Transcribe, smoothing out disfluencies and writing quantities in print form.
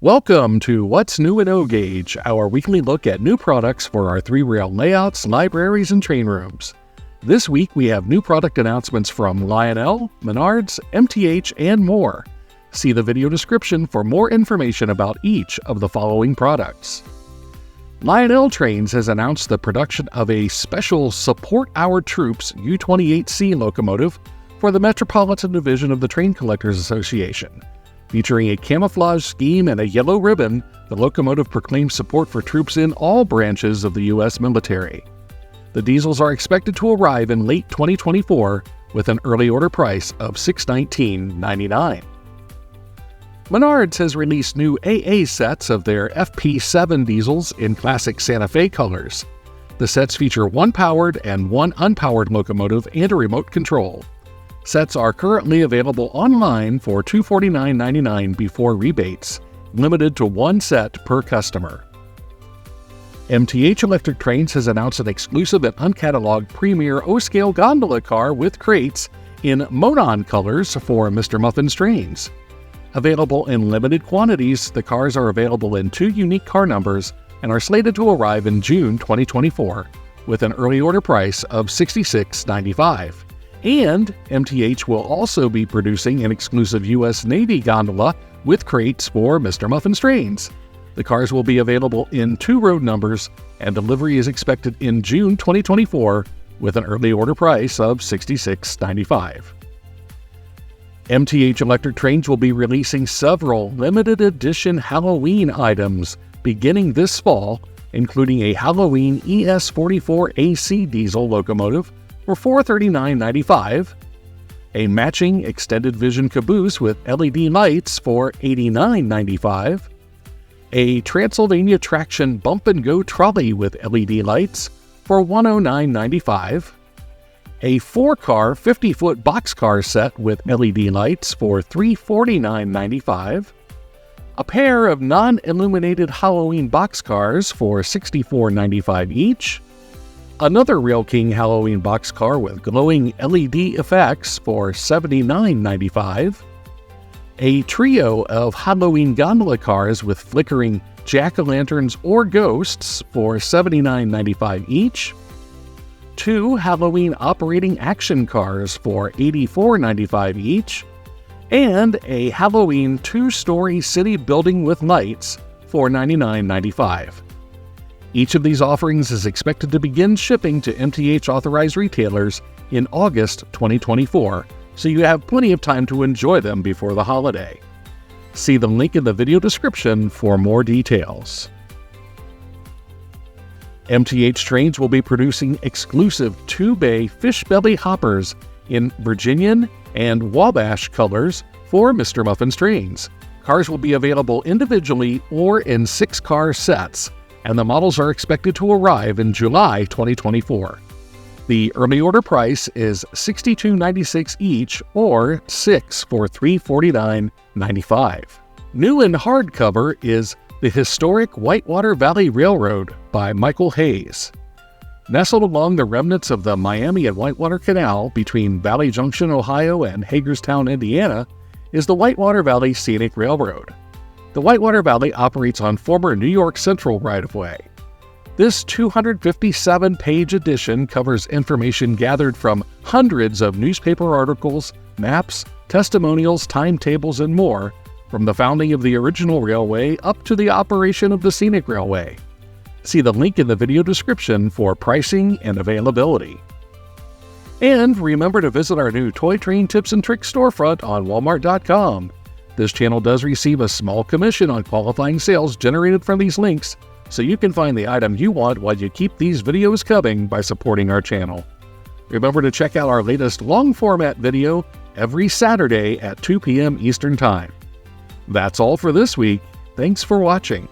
Welcome to What's New in O-Gauge, our weekly look at new products for our three-rail layouts, libraries, and train rooms. This week we have new product announcements from Lionel, Menards, MTH, and more. See the video description for more information about each of the following products. Lionel Trains has announced the production of a special Support Our Troops U-28C locomotive for the Metropolitan Division of the Train Collectors Association. Featuring a camouflage scheme and a yellow ribbon, the locomotive proclaims support for troops in all branches of the U.S. military. The diesels are expected to arrive in late 2024 with an early order price of $619.99. Menards has released new AA sets of their FP7 diesels in classic Santa Fe colors. The sets feature one powered and one unpowered locomotive and a remote control. Sets are currently available online for $249.99 before rebates, limited to one set per customer. MTH Electric Trains has announced an exclusive and uncatalogued premier O-scale gondola car with crates in Monon colors for Mr. Muffin's Trains. Available in limited quantities, the cars are available in two unique car numbers and are slated to arrive in June 2024 with an early order price of $66.95. And MTH will also be producing an exclusive U.S. Navy gondola with crates for Mr. Muffin's Trains. The cars will be available in two road numbers, and delivery is expected in June 2024 with an early order price of $66.95. MTH Electric Trains will be releasing several limited edition Halloween items beginning this fall, including a Halloween ES44 AC diesel locomotive for $439.95, a matching extended vision caboose with LED lights for $89.95, a Transylvania traction bump and go trolley with LED lights for $109.95, a 4-car 50-foot boxcar set with LED lights for $349.95, a pair of non-illuminated Halloween boxcars for $64.95 each, another Rail King Halloween boxcar with glowing LED effects for $79.95, a trio of Halloween gondola cars with flickering jack-o'-lanterns or ghosts for $79.95 each, two Halloween operating action cars for $84.95 each, and a Halloween 2-story city building with lights for $99.95. Each of these offerings is expected to begin shipping to MTH authorized retailers in August 2024, so you have plenty of time to enjoy them before the holiday. See the link in the video description for more details. MTH Trains will be producing exclusive 2-bay fish belly hoppers in Virginian and Wabash colors for Mr. Muffin's Trains. Cars will be available individually or in 6-car sets, and the models are expected to arrive in July 2024. The early order price is $62.96 each, or 6 for $349.95. New in hardcover is The Historic Whitewater Valley Railroad by Michael Hayes. Nestled along the remnants of the Miami and Whitewater Canal between Valley Junction, Ohio and Hagerstown, Indiana, is the Whitewater Valley Scenic Railroad. The Whitewater Valley operates on former New York Central right-of-way. This 257-page edition covers information gathered from hundreds of newspaper articles, maps, testimonials, timetables, and more, from the founding of the original railway up to the operation of the scenic railway. See the link in the video description for pricing and availability. And remember to visit our new Toy Train Tips and Tricks storefront on Walmart.com. This channel does receive a small commission on qualifying sales generated from these links, so you can find the item you want while you keep these videos coming by supporting our channel. Remember to check out our latest long-format video every Saturday at 2 p.m. Eastern Time. That's all for this week. Thanks for watching.